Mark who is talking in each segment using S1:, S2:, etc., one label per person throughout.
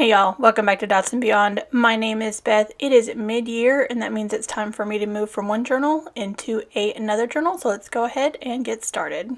S1: Hey y'all, welcome back to Dots and Beyond. My name is Beth. It is mid-year and that means it's time for me to move from one journal into another journal. So let's go ahead and get started.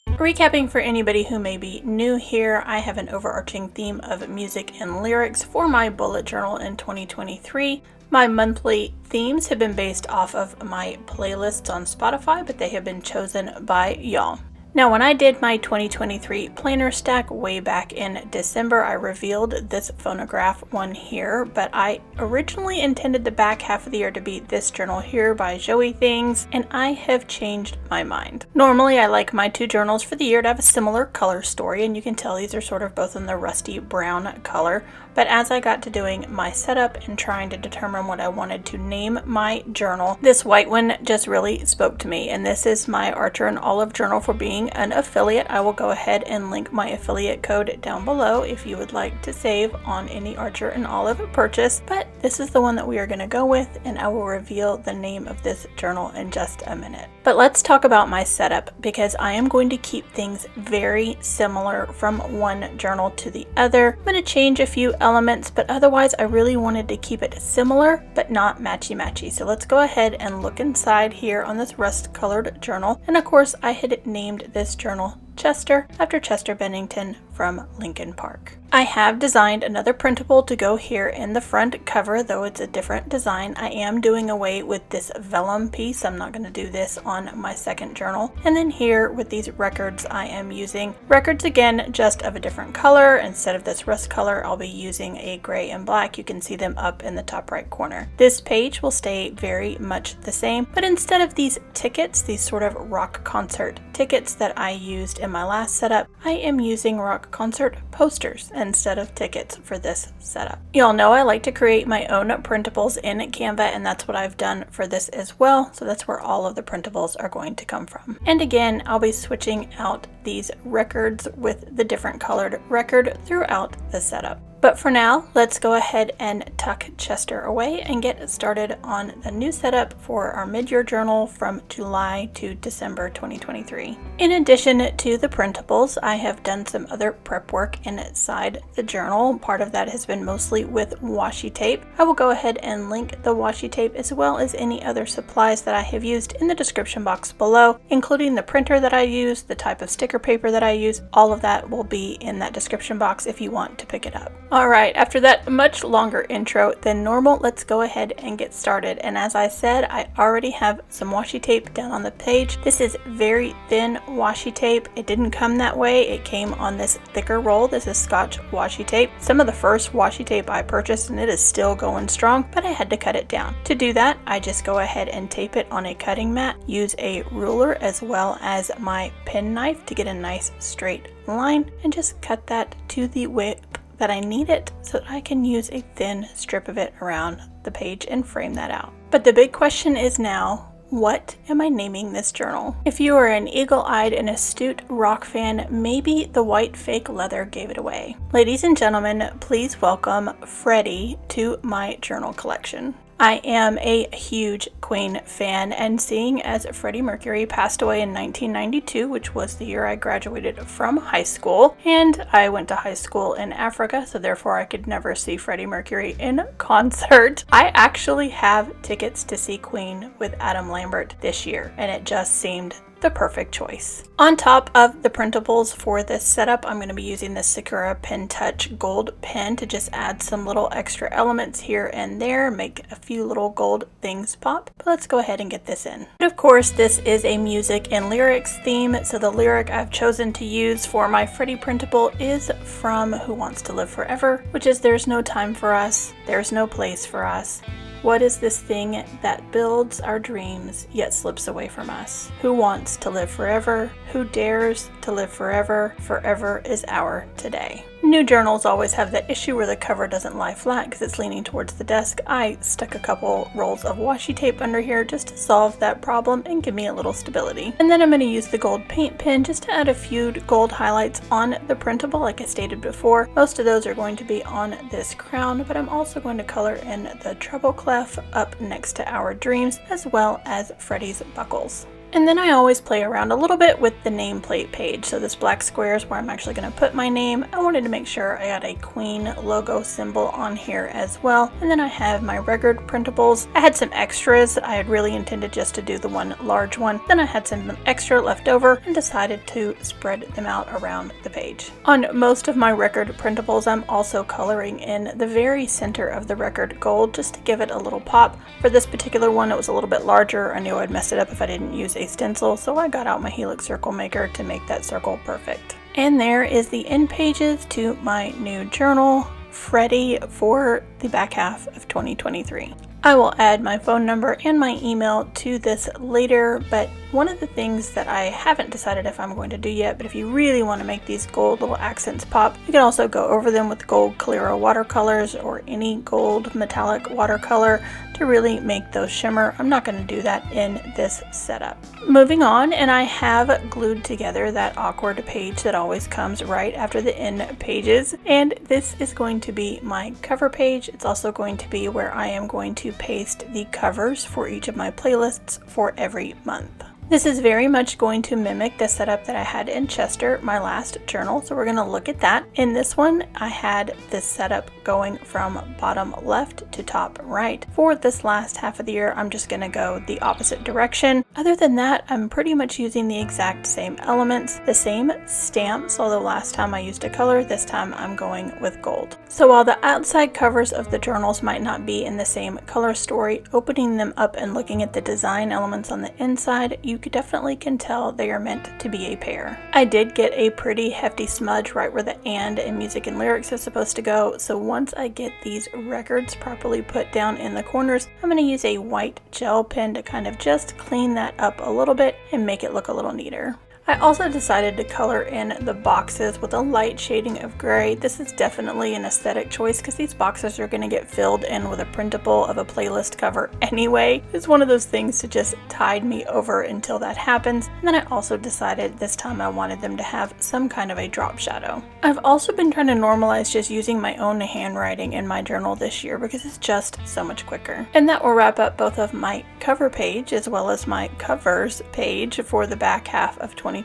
S1: Recapping for anybody who may be new here, I have an overarching theme of music and lyrics for my bullet journal in 2023. My monthly themes have been based off of my playlists on Spotify, but they have been chosen by y'all. Now, when I did my 2023 planner stack way back in December, I revealed this Phonograph one here, but I originally intended the back half of the year to be this journal here by Joey Things, and I have changed my mind. Normally, I like my two journals for the year to have a similar color story, and you can tell these are sort of both in the rusty brown color. But as I got to doing my setup and trying to determine what I wanted to name my journal, this white one just really spoke to me. And this is my Archer and Olive journal for being an affiliate. I will go ahead and link my affiliate code down below if you would like to save on any Archer and Olive purchase. But this is the one that we are going to go with, and I will reveal the name of this journal in just a minute. But let's talk about my setup, because I am going to keep things very similar from one journal to the other. I'm going to change a few elements, but otherwise I really wanted to keep it similar but not matchy-matchy. So let's go ahead and look inside here on this rust colored journal. And of course I had named this journal Chester after Chester Bennington from Linkin Park. I have designed another printable to go here in the front cover, though it's a different design. I am doing away with this vellum piece. I'm not going to do this on my second journal. And then here with these records, I am using records again, just of a different color. Instead of this rust color, I'll be using a gray and black. You can see them up in the top right corner. This page will stay very much the same, but instead of these tickets, these sort of rock concert tickets that I used in my last setup, I am using rock concert posters instead of tickets for this setup. Y'all know I like to create my own printables in Canva, and that's what I've done for this as well. So that's where all of the printables are going to come from. And again, I'll be switching out these records with the different colored record throughout the setup. But for now, let's go ahead and tuck Chester away and get started on the new setup for our mid-year journal from July to December 2023. In addition to the printables, I have done some other prep work inside the journal. Part of that has been mostly with washi tape. I will go ahead and link the washi tape as well as any other supplies that I have used in the description box below, including the printer that I use, the type of sticker paper that I use. All of that will be in that description box if you want to pick it up. Alright, after that much longer intro than normal, let's go ahead and get started. And as I said, I already have some washi tape down on the page. This is very thin washi tape. It didn't come that way. It came on this thicker roll. This is Scotch washi tape. Some of the first washi tape I purchased, and it is still going strong, but I had to cut it down. To do that, I just go ahead and tape it on a cutting mat, use a ruler as well as my pen knife to get a nice straight line, and just cut that to the width that I need it so that I can use a thin strip of it around the page and frame that out. But the big question is now, what am I naming this journal? If you are an eagle-eyed and astute rock fan, maybe the white fake leather gave it away. Ladies and gentlemen, please welcome Freddie to my journal collection. I am a huge Queen fan, and seeing as Freddie Mercury passed away in 1992, which was the year I graduated from high school, and I went to high school in Africa, so therefore I could never see Freddie Mercury in concert. I actually have tickets to see Queen with Adam Lambert this year, and it just seemed the perfect choice. On top of the printables for this setup, I'm going to be using the Sakura Pen Touch gold pen to just add some little extra elements here and there, make a few little gold things pop. But let's go ahead and get this in. But of course, this is a music and lyrics theme, so the lyric I've chosen to use for my Freddie printable is from Who Wants to Live Forever, which is "There's no time for us, there's no place for us. What is this thing that builds our dreams yet slips away from us? Who wants to live forever? Who dares to live forever? Forever is our today." New journals always have that issue where the cover doesn't lie flat because it's leaning towards the desk. I stuck a couple rolls of washi tape under here just to solve that problem and give me a little stability. And then I'm going to use the gold paint pen just to add a few gold highlights on the printable like I stated before. Most of those are going to be on this crown, but I'm also going to color in the treble clef up next to Our Dreams as well as Freddie's buckles. And then I always play around a little bit with the nameplate page. So this black square is where I'm actually going to put my name. I wanted to make sure I got a Queen logo symbol on here as well. And then I have my record printables. I had some extras. I had really intended just to do the one large one. Then I had some extra left over and decided to spread them out around the page. On most of my record printables, I'm also coloring in the very center of the record gold just to give it a little pop. For this particular one, it was a little bit larger. I knew I'd mess it up if I didn't use a stencil, so I got out my Helix circle maker to make that circle perfect. And there is the end pages to my new journal, ready for the back half of 2023. I will add my phone number and my email to this later, but one of the things that I haven't decided if I'm going to do yet, but if you really want to make these gold little accents pop, you can also go over them with gold Clearo watercolors or any gold metallic watercolor to really make those shimmer. I'm not going to do that in this setup. Moving on, and I have glued together that awkward page that always comes right after the end pages, and this is going to be my cover page. It's also going to be where I am going to paste the covers for each of my playlists for every month. This is very much going to mimic the setup that I had in Chester, my last journal, so we're going to look at that. In this one, I had this setup going from bottom left to top right. For this last half of the year, I'm just going to go the opposite direction. Other than that, I'm pretty much using the exact same elements, the same stamps, although last time I used a color, this time I'm going with gold. So while the outside covers of the journals might not be in the same color story, opening them up and looking at the design elements on the inside, you definitely can tell they are meant to be a pair. I did get a pretty hefty smudge right where the and in music and lyrics is supposed to go, so once I get these records properly put down in the corners, I'm going to use a white gel pen to kind of just clean that up a little bit and make it look a little neater. I also decided to color in the boxes with a light shading of gray. This is definitely an aesthetic choice because these boxes are going to get filled in with a printable of a playlist cover anyway. It's one of those things to just tide me over until that happens. And then I also decided this time I wanted them to have some kind of a drop shadow. I've also been trying to normalize just using my own handwriting in my journal this year because it's just so much quicker. And that will wrap up both of my cover page as well as my covers page for the back half of 2023.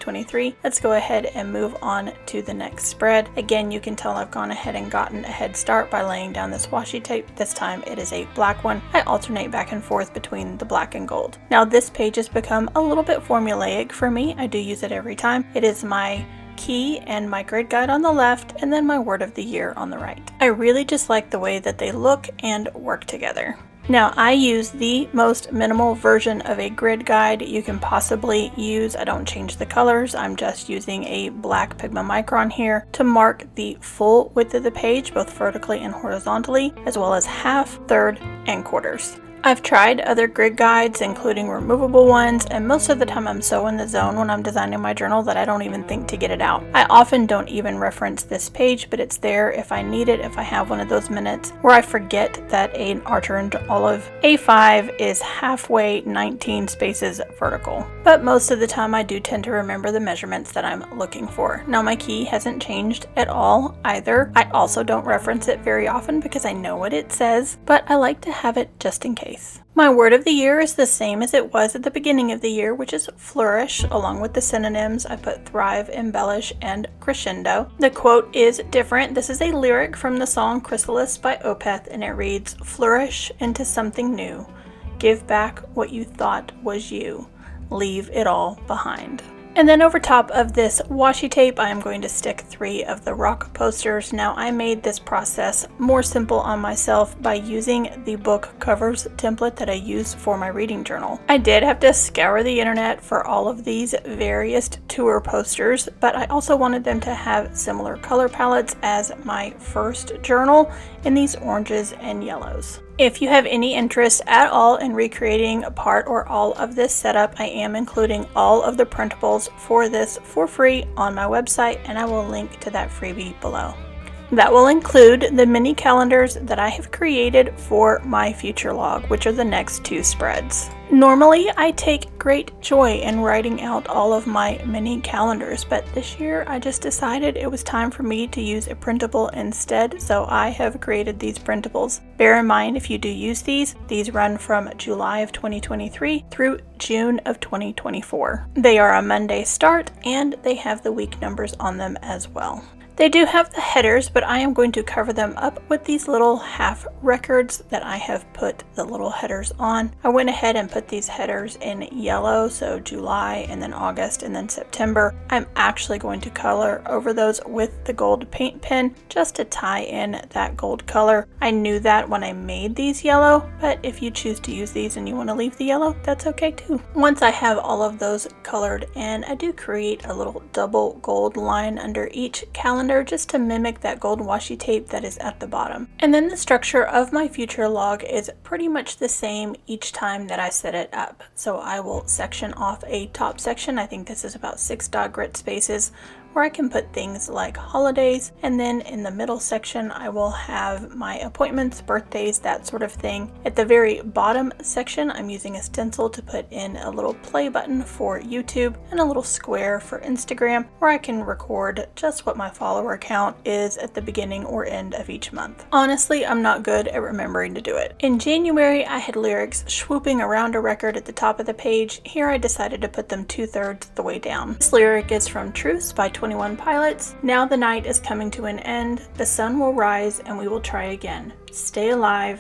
S1: Let's go ahead and move on to the next spread. Again, you can tell I've gone ahead and gotten a head start by laying down this washi tape. This time it is a black one. I alternate back and forth between the black and gold. Now this page has become a little bit formulaic for me. I do use it every time. It is my key and my grid guide on the left, and then my word of the year on the right. I really just like the way that they look and work together. Now I use the most minimal version of a grid guide you can possibly use. I don't change the colors. I'm just using a black Pigma Micron here to mark the full width of the page, both vertically and horizontally, as well as half, third, and quarters. I've tried other grid guides, including removable ones, and most of the time I'm so in the zone when I'm designing my journal that I don't even think to get it out. I often don't even reference this page, but it's there if I need it, if I have one of those minutes where I forget that an Archer and Olive A5 is halfway 19 spaces vertical. But most of the time I do tend to remember the measurements that I'm looking for. Now my key hasn't changed at all either. I also don't reference it very often because I know what it says, but I like to have it just in case. My word of the year is the same as it was at the beginning of the year, which is flourish. Along with the synonyms, I put thrive, embellish, and crescendo. The quote is different. This is a lyric from the song Chrysalis by Opeth, and it reads, "Flourish into something new. Give back what you thought was you. Leave it all behind." And then over top of this washi tape, I am going to stick 3 of the rock posters. Now I made this process more simple on myself by using the book covers template that I use for my reading journal. I did have to scour the internet for all of these various tour posters, but I also wanted them to have similar color palettes as my first journal in these oranges and yellows. If you have any interest at all in recreating a part or all of this setup, I am including all of the printables for this for free on my website, and I will link to that freebie below. That will include the mini calendars that I have created for my future log, which are the next 2 spreads. Normally, I take great joy in writing out all of my mini calendars, but this year I just decided it was time for me to use a printable instead, so I have created these printables. Bear in mind, if you do use these run from July of 2023 through June of 2024. They are a Monday start, and they have the week numbers on them as well. They do have the headers, but I am going to cover them up with these little half records that I have put the little headers on. I went ahead and put these headers in yellow, so July and then August and then September. I'm actually going to color over those with the gold paint pen just to tie in that gold color. I knew that when I made these yellow, but if you choose to use these and you want to leave the yellow, that's okay too. Once I have all of those colored in, I do create a little double gold line under each calendar just to mimic that gold washi tape that is at the bottom. And then the structure of my future log is pretty much the same each time that I set it up. So I will section off a top section. I think this is about 6 dot grid spaces, where I can put things like holidays, and then in the middle section I will have my appointments, birthdays, that sort of thing. At the very bottom section I'm using a stencil to put in a little play button for YouTube and a little square for Instagram, where I can record just what my follower count is at the beginning or end of each month. Honestly, I'm not good at remembering to do it. In January I had lyrics swooping around a record at the top of the page. Here I decided to put them 2/3 the way down. This lyric is from Truce by 21 Pilots. Now the night is coming to an end. The sun will rise and we will try again. Stay alive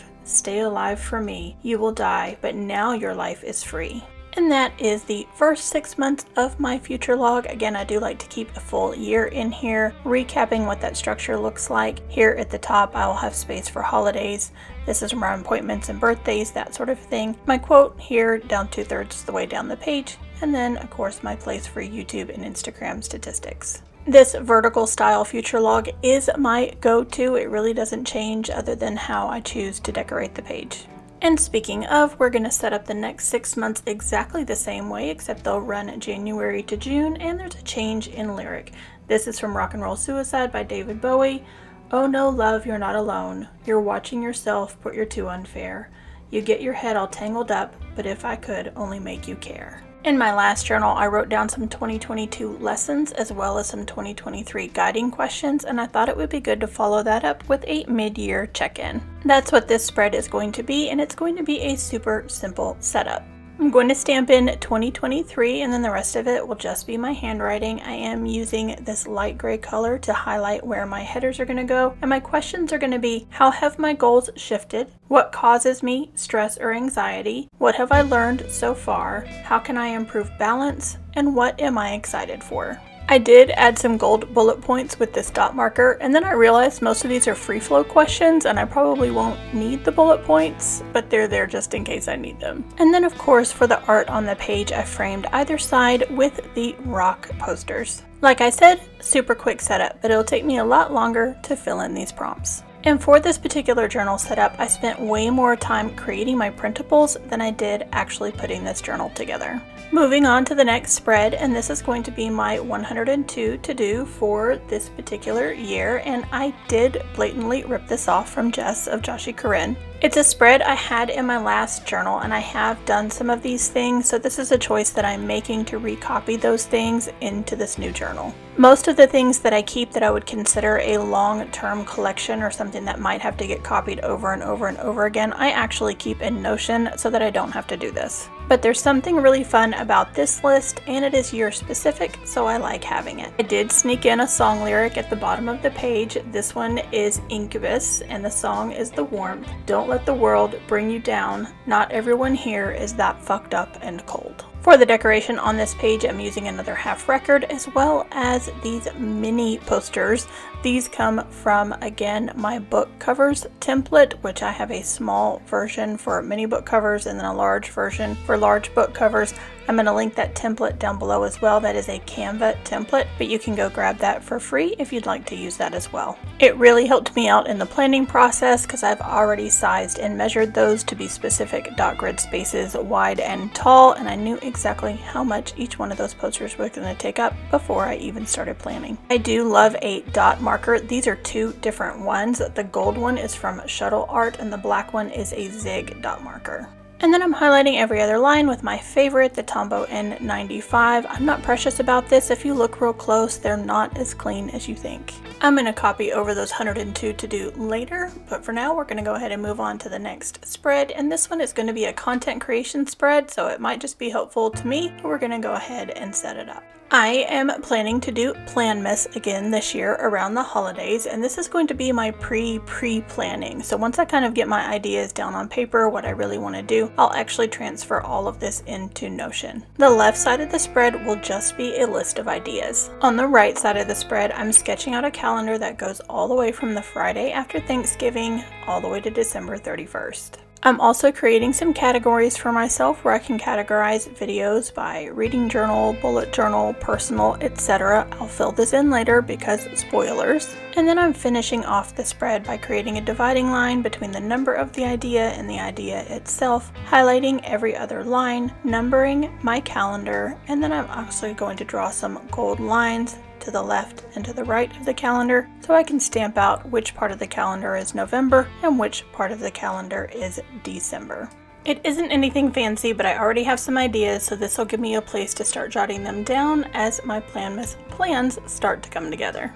S1: for me. You will die, but now your life is free. And that is the first 6 months of my future log. Again, I do like to keep a full year in here, recapping what that structure looks like. Here at the top, I will have space for holidays. This is my appointments and birthdays, that sort of thing. My quote here down 2/3 the way down the page. And then, of course, my place for YouTube and Instagram statistics. This vertical style future log is my go-to. It really doesn't change other than how I choose to decorate the page. And speaking of, we're going to set up the next 6 months exactly the same way, except they'll run January to June, and there's a change in lyric. This is from Rock and Roll Suicide by David Bowie. Oh no, love, you're not alone. You're watching yourself, but you're too unfair. You get your head all tangled up, but if I could only make you care. In my last journal, I wrote down some 2022 lessons as well as some 2023 guiding questions, and I thought it would be good to follow that up with a mid-year check-in. That's what this spread is going to be, and it's going to be a super simple setup. I'm going to stamp in 2023, and then the rest of it will just be my handwriting. I am using this light gray color to highlight where my headers are going to go, and my questions are going to be: how have my goals shifted? What causes me stress or anxiety? What have I learned so far? How can I improve balance? And what am I excited for? I did add some gold bullet points with this dot marker, and then I realized most of these are free flow questions and I probably won't need the bullet points, but they're there just in case I need them. And then of course for the art on the page, I framed either side with the rock posters. Like I said, super quick setup, but it'll take me a lot longer to fill in these prompts. And for this particular journal setup, I spent way more time creating my printables than I did actually putting this journal together. Moving on to the next spread, and this is going to be my 102 to do for this particular year, and I did blatantly rip this off from Jess of Joshi Corinne. It's a spread I had in my last journal, and I have done some of these things, so this is a choice that I'm making to recopy those things into this new journal. Most of the things that I keep that I would consider a long-term collection or something that might have to get copied over and over and over again, I actually keep in Notion so that I don't have to do this. But there's something really fun about this list, and it is year specific, so I like having it. I did sneak in a song lyric at the bottom of the page. This one is Incubus, and the song is The Warmth. Don't let the world bring you down. Not everyone here is that fucked up and cold. For the decoration on this page, I'm using another half record as well as these mini posters. These come from, again, my book covers template, which I have a small version for mini book covers and then a large version for large book covers. I'm going to link that template down below as well. That is a Canva template, but you can go grab that for free if you'd like to use that as well. It really helped me out in the planning process because I've already sized and measured those to be specific dot grid spaces wide and tall, and I knew exactly how much each one of those posters was going to take up before I even started planning. I do love a dot marker marker. These are two different ones. The gold one is from Shuttle Art and the black one is a Zig dot marker. And then I'm highlighting every other line with my favorite, the Tombow N95. I'm not precious about this. If you look real close, they're not as clean as you think. I'm going to copy over those 102 to do later, but for now we're going to go ahead and move on to the next spread. And this one is going to be a content creation spread, so it might just be helpful to me, but we're going to go ahead and set it up. I am planning to do Planmas again this year around the holidays, and this is going to be my pre-planning. So once I kind of get my ideas down on paper, what I really want to do, I'll actually transfer all of this into Notion. The left side of the spread will just be a list of ideas. On the right side of the spread, I'm sketching out a calendar that goes all the way from the Friday after Thanksgiving all the way to December 31st. I'm also creating some categories for myself where I can categorize videos by reading journal, bullet journal, personal, etc. I'll fill this in later because spoilers. And then I'm finishing off the spread by creating a dividing line between the number of the idea and the idea itself, highlighting every other line, numbering my calendar, and then I'm actually going to draw some gold lines to the left and to the right of the calendar so I can stamp out which part of the calendar is November and which part of the calendar is December. It isn't anything fancy, but I already have some ideas, so this will give me a place to start jotting them down as my Planmas plans start to come together.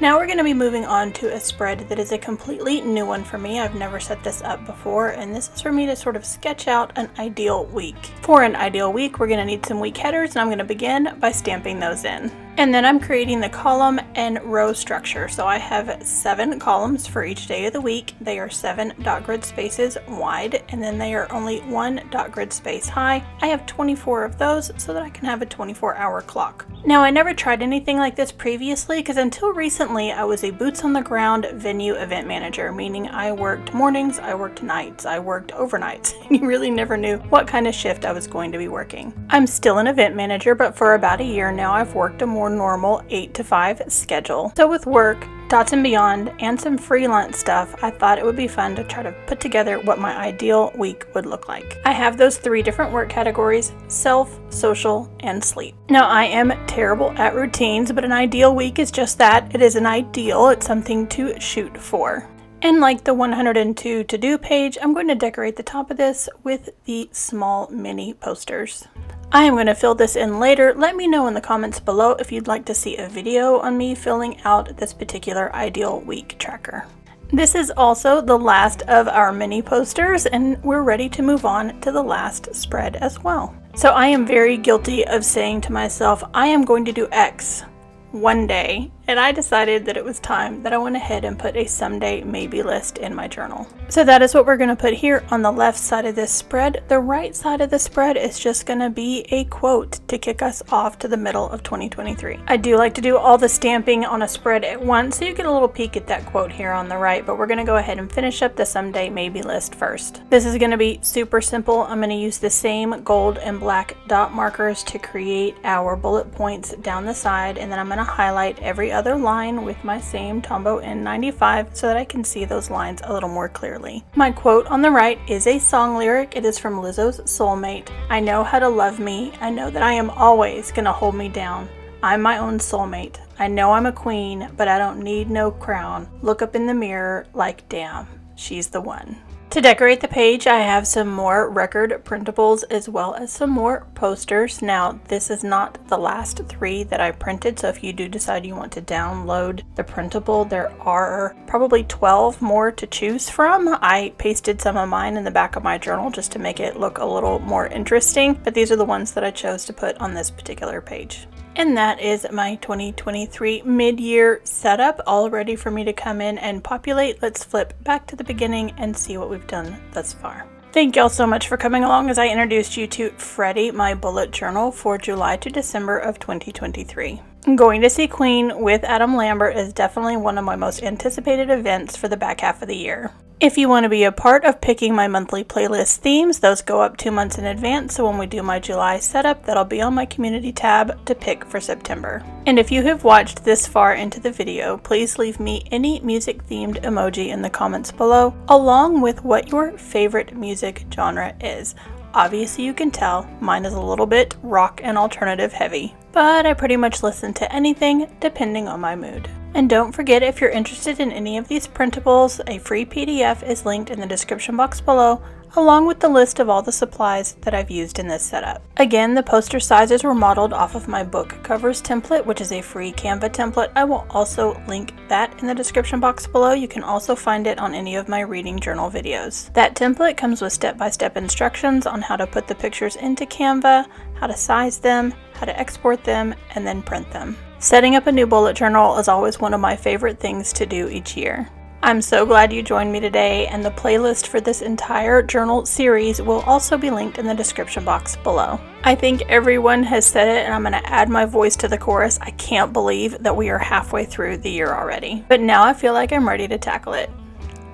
S1: Now we're going to be moving on to a spread that is a completely new one for me. I've never set this up before, and this is for me to sort of sketch out an ideal week. For an ideal week, we're going to need some week headers, and I'm going to begin by stamping those in. And then I'm creating the column and row structure. So I have 7 columns for each day of the week. They are 7 dot grid spaces wide, and then they are only 1 dot grid space high. I have 24 of those so that I can have a 24-hour clock. Now, I never tried anything like this previously because until recently I was a boots on the ground venue event manager, meaning I worked mornings, I worked nights, I worked overnights, and you really never knew what kind of shift I was going to be working. I'm still an event manager, but for about a year now I've worked a more normal 8 to 5 schedule. So with work, Dots and Beyond, and some freelance stuff, I thought it would be fun to try to put together what my ideal week would look like. I have those 3 different work categories: self, social, and sleep. Now, I am terrible at routines, but an ideal week is just that. It is an ideal. It's something to shoot for. And like the 102 to-do page, I'm going to decorate the top of this with the small mini posters. I am going to fill this in later. Let me know in the comments below if you'd like to see a video on me filling out this particular ideal week tracker. This is also the last of our mini posters, and we're ready to move on to the last spread as well. So I am very guilty of saying to myself, I am going to do X one day, and I decided that it was time that I went ahead and put a someday maybe list in my journal. So that is what we're going to put here on the left side of this spread. The right side of the spread is just going to be a quote to kick us off to the middle of 2023. I do like to do all the stamping on a spread at once, so you get a little peek at that quote here on the right, but we're going to go ahead and finish up the someday maybe list first. This is going to be super simple. I'm going to use the same gold and black dot markers to create our bullet points down the side, and then I'm going to highlight every other line with my same Tombow N95 so that I can see those lines a little more clearly. My quote on the right is a song lyric. It is from Lizzo's Soulmate. I know how to love me. I know that I am always gonna hold me down. I'm my own soulmate. I know I'm a queen, but I don't need no crown. Look up in the mirror like, damn, she's the one. To decorate the page, I have some more record printables as well as some more posters. Now, this is not the last 3 that I printed, so if you do decide you want to download the printable, there are probably 12 more to choose from. I pasted some of mine in the back of my journal just to make it look a little more interesting, but these are the ones that I chose to put on this particular page. And that is my 2023 mid-year setup, all ready for me to come in and populate. Let's flip back to the beginning and see what we've done thus far. Thank y'all so much for coming along as I introduced you to Freddie, my bullet journal for July to December of 2023. Going to see Queen with Adam Lambert is definitely one of my most anticipated events for the back half of the year. If you want to be a part of picking my monthly playlist themes, those go up 2 months in advance, so when we do my July setup, that'll be on my community tab to pick for September. And if you have watched this far into the video, please leave me any music themed emoji in the comments below, along with what your favorite music genre is. Obviously you can tell, mine is a little bit rock and alternative heavy, but I pretty much listen to anything depending on my mood. And don't forget, if you're interested in any of these printables, a free PDF is linked in the description box below, along with the list of all the supplies that I've used in this setup. Again, the poster sizes were modeled off of my book covers template, which is a free Canva template. I will also link that in the description box below. You can also find it on any of my reading journal videos. That template comes with step-by-step instructions on how to put the pictures into Canva, how to size them, how to export them, and then print them. Setting up a new bullet journal is always one of my favorite things to do each year. I'm so glad you joined me today, and the playlist for this entire journal series will also be linked in the description box below. I think everyone has said it, and I'm going to add my voice to the chorus. I can't believe that we are halfway through the year already. But now I feel like I'm ready to tackle it.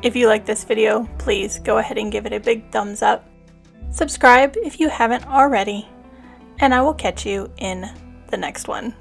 S1: If you like this video, please go ahead and give it a big thumbs up. Subscribe if you haven't already, and I will catch you in the next one.